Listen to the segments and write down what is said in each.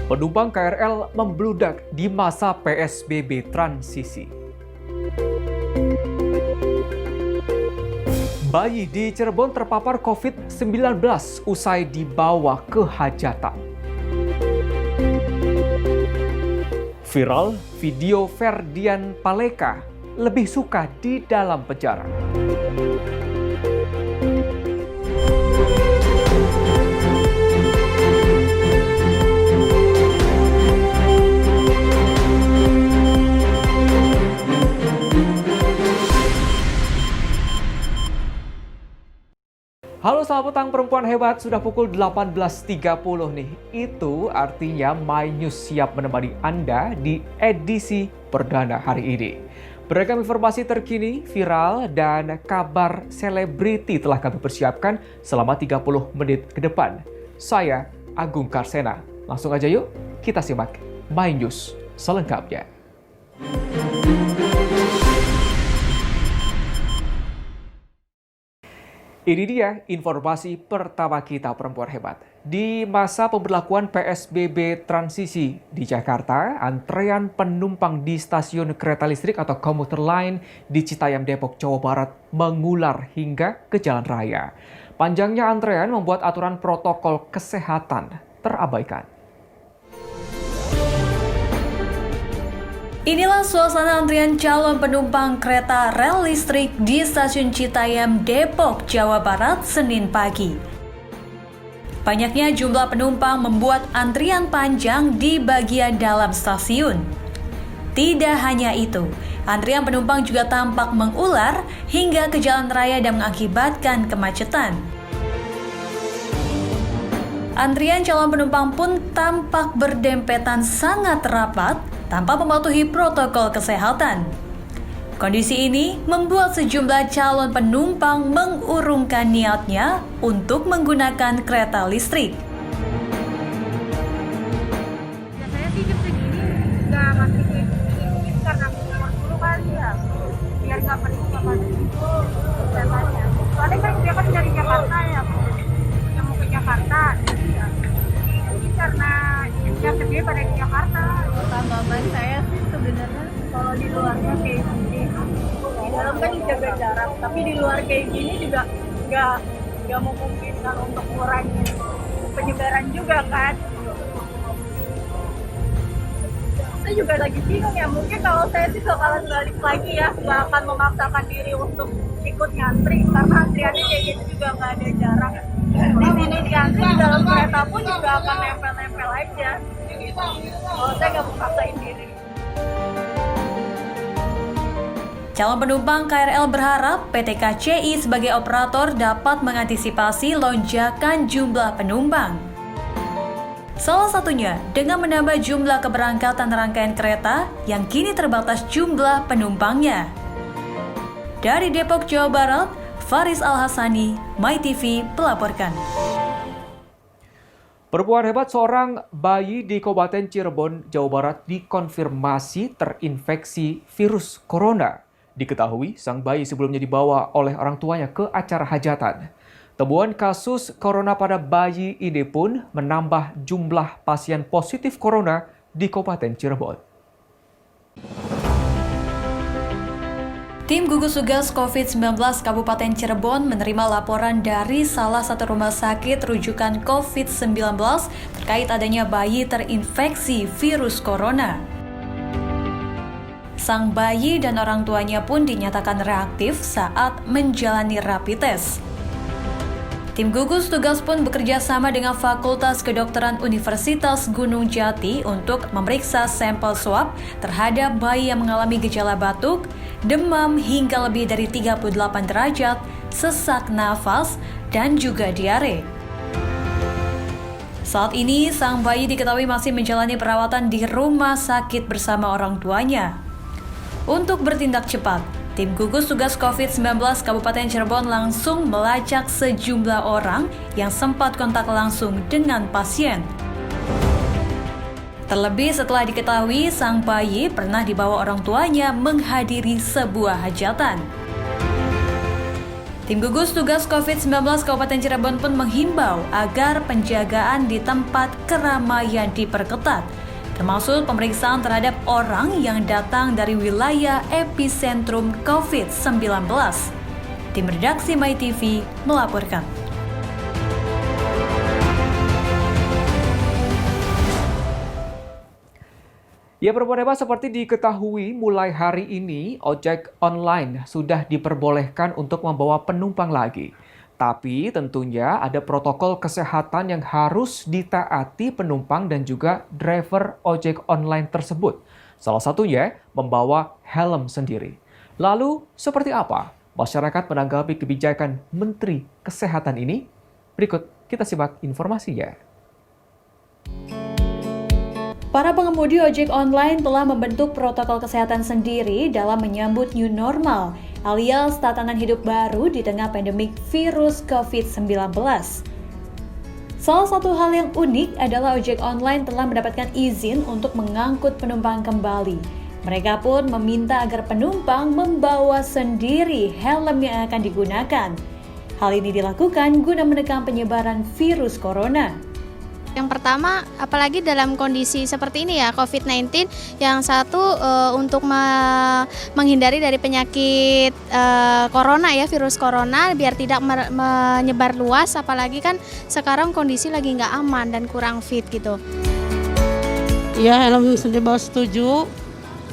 Penumpang KRL membludak di masa PSBB transisi. Bayi di Cirebon terpapar COVID-19 usai dibawa ke hajatan. Viral video Ferdian Paleka lebih suka di dalam penjara. Halo sahabat petang perempuan hebat, sudah pukul 18.30 nih. Itu artinya My News siap menemani Anda di edisi perdana hari ini. Beragam informasi terkini, viral, dan kabar selebriti telah kami persiapkan selama 30 menit ke depan. Saya Agung Karsena. Langsung aja yuk, kita simak My News selengkapnya. Ini dia informasi pertama kita perempuan hebat. Di masa pemberlakuan PSBB transisi di Jakarta, antrean penumpang di stasiun kereta listrik atau komuter lain di Citayam, Depok, Jawa Barat mengular hingga ke jalan raya. Panjangnya antrean membuat aturan protokol kesehatan terabaikan. Inilah suasana antrian calon penumpang kereta rel listrik di stasiun Citayam, Depok, Jawa Barat, Senin pagi. Banyaknya jumlah penumpang membuat antrian panjang di bagian dalam stasiun. Tidak hanya itu, antrian penumpang juga tampak mengular hingga ke jalan raya dan mengakibatkan kemacetan. Antrian calon penumpang pun tampak berdempetan sangat rapat tanpa mematuhi protokol kesehatan. Kondisi ini membuat sejumlah calon penumpang mengurungkan niatnya untuk menggunakan kereta listrik. Biasanya sih jam segini nggak masih kayak gini, mungkin karena umur dulu kali ya, biar nggak pergi sama itu keretanya. Soalnya kan dia kan dari Jakarta ya, yang mau ke Jakarta, jadi ya mungkin karena jam segini pada di Jakarta. Pengalaman saya sih sebenarnya kalau di luarnya kayak gini, di dalam kan jaga jarak, tapi di luar kayak gini juga nggak memungkinkan untuk mengurangi penyebaran juga kan. Saya juga lagi bingung ya, mungkin kalau saya sih bakalan balik lagi ya, nggak akan memaksakan diri untuk ikut ngantri karena antriannya kayak gitu juga nggak ada jarak. Di sini diantri di dalam kereta pun juga akan nempel-nempel aja. Kalau saya nggak mau paksain diri. Calon penumpang KRL berharap PT KCI sebagai operator dapat mengantisipasi lonjakan jumlah penumpang. Salah satunya dengan menambah jumlah keberangkatan rangkaian kereta yang kini terbatas jumlah penumpangnya. Dari Depok, Jawa Barat, Faris Al-Hasani, MyTV melaporkan. Perempuan hebat, seorang bayi di Kabupaten Cirebon, Jawa Barat dikonfirmasi terinfeksi virus corona. Diketahui sang bayi sebelumnya dibawa oleh orang tuanya ke acara hajatan. Temuan kasus corona pada bayi ini pun menambah jumlah pasien positif corona di Kabupaten Cirebon. Tim gugus tugas COVID-19 Kabupaten Cirebon menerima laporan dari salah satu rumah sakit rujukan COVID-19 terkait adanya bayi terinfeksi virus corona. Sang bayi dan orang tuanya pun dinyatakan reaktif saat menjalani rapid test. Tim gugus tugas pun bekerja sama dengan Fakultas Kedokteran Universitas Gunung Jati untuk memeriksa sampel swab terhadap bayi yang mengalami gejala batuk, demam hingga lebih dari 38 derajat, sesak nafas, dan juga diare. Saat ini, sang bayi diketahui masih menjalani perawatan di rumah sakit bersama orang tuanya. Untuk bertindak cepat, tim gugus tugas COVID-19 Kabupaten Cirebon langsung melacak sejumlah orang yang sempat kontak langsung dengan pasien. Terlebih setelah diketahui sang bayi pernah dibawa orang tuanya menghadiri sebuah hajatan. Tim gugus tugas COVID-19 Kabupaten Cirebon pun menghimbau agar penjagaan di tempat keramaian diperketat, termasuk pemeriksaan terhadap orang yang datang dari wilayah epicentrum COVID-19. Tim redaksi MyTV melaporkan. Ya, perempuan hebat, seperti diketahui mulai hari ini ojek online sudah diperbolehkan untuk membawa penumpang lagi. Tapi tentunya ada protokol kesehatan yang harus ditaati penumpang dan juga driver ojek online tersebut. Salah satunya membawa helm sendiri. Lalu seperti apa masyarakat menanggapi kebijakan Menteri Kesehatan ini? Berikut kita simak informasinya. Para pengemudi ojek online telah membentuk protokol kesehatan sendiri dalam menyambut new normal, alias tatanan hidup baru di tengah pandemik virus COVID-19. Salah satu hal yang unik adalah ojek online telah mendapatkan izin untuk mengangkut penumpang kembali. Mereka pun meminta agar penumpang membawa sendiri helm yang akan digunakan. Hal ini dilakukan guna menekan penyebaran virus corona. Yang pertama, apalagi dalam kondisi seperti ini ya, COVID-19, yang satu untuk menghindari dari penyakit corona ya, virus corona, biar tidak menyebar luas, apalagi kan sekarang kondisi lagi nggak aman dan kurang fit gitu. Ya, helm di bawah setuju,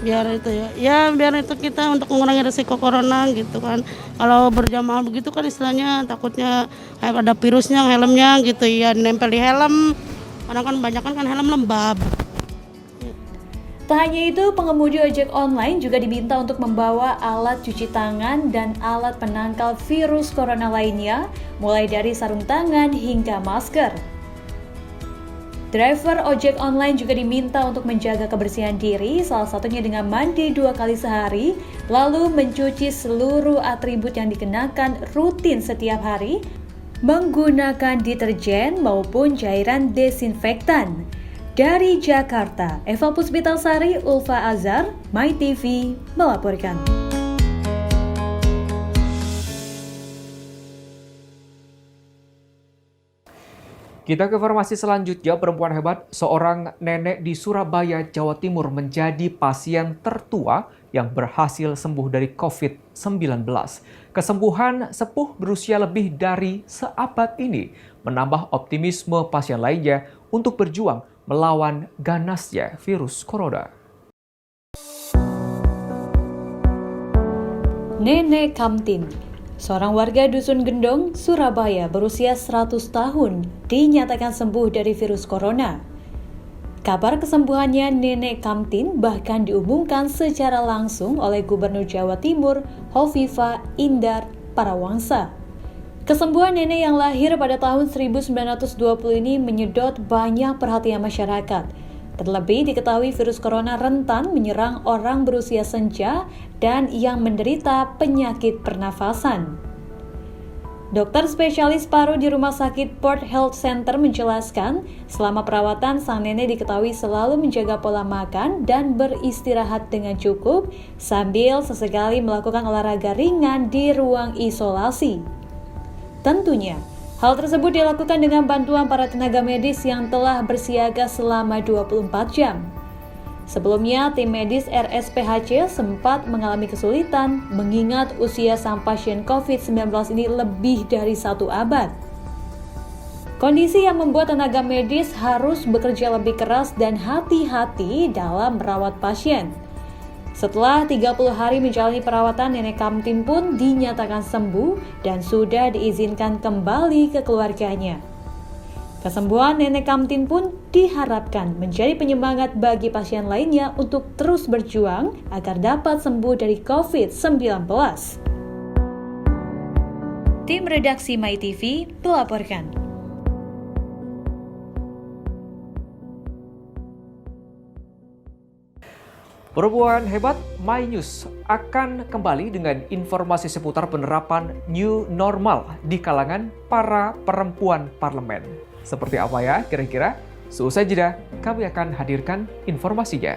biar itu biar itu kita untuk mengurangi risiko corona gitu kan. Kalau berjamaah begitu kan istilahnya takutnya kayak ada virusnya helmnya gitu ya, nempel di helm. Karena kan banyak kan helm lembab. Tak hanya itu, pengemudi ojek online juga diminta untuk membawa alat cuci tangan dan alat penangkal virus corona lainnya, mulai dari sarung tangan hingga masker. Driver ojek online juga diminta untuk menjaga kebersihan diri, salah satunya dengan mandi 2 kali sehari, lalu mencuci seluruh atribut yang dikenakan rutin setiap hari, menggunakan deterjen maupun cairan desinfektan. Dari Jakarta, Eva Puspitasari, Ulfa Azhar, MyTV melaporkan. Kita ke informasi selanjutnya. Perempuan hebat, seorang nenek di Surabaya, Jawa Timur menjadi pasien tertua yang berhasil sembuh dari COVID-19. Kesembuhan sepuh berusia lebih dari seabad ini menambah optimisme pasien lainnya untuk berjuang melawan ganasnya virus corona. Nenek Kamtin, seorang warga Dusun Gendong, Surabaya berusia 100 tahun, dinyatakan sembuh dari virus corona. Kabar kesembuhannya Nenek Kamtin bahkan diumumkan secara langsung oleh Gubernur Jawa Timur, Hovifah Indar Parawangsa. Kesembuhan nenek yang lahir pada tahun 1920 ini menyedot banyak perhatian masyarakat. Terlebih diketahui virus corona rentan menyerang orang berusia senja dan yang menderita penyakit pernafasan. Dokter spesialis paru di Rumah Sakit Port Health Center menjelaskan, selama perawatan sang nenek diketahui selalu menjaga pola makan dan beristirahat dengan cukup sambil sesekali melakukan olahraga ringan di ruang isolasi. Tentunya, hal tersebut dilakukan dengan bantuan para tenaga medis yang telah bersiaga selama 24 jam. Sebelumnya, tim medis RSPHC sempat mengalami kesulitan mengingat usia sang pasien COVID-19 ini lebih dari 1 abad. Kondisi yang membuat tenaga medis harus bekerja lebih keras dan hati-hati dalam merawat pasien. Setelah 30 hari menjalani perawatan, Nenek Kamtin pun dinyatakan sembuh dan sudah diizinkan kembali ke keluarganya. Kesembuhan Nenek Kamtin pun diharapkan menjadi penyemangat bagi pasien lainnya untuk terus berjuang agar dapat sembuh dari COVID-19. Tim redaksi MyTV melaporkan. Perempuan hebat, MyNews akan kembali dengan informasi seputar penerapan new normal di kalangan para perempuan parlemen. Seperti apa ya kira-kira? Seusai jeda, kami akan hadirkan informasinya.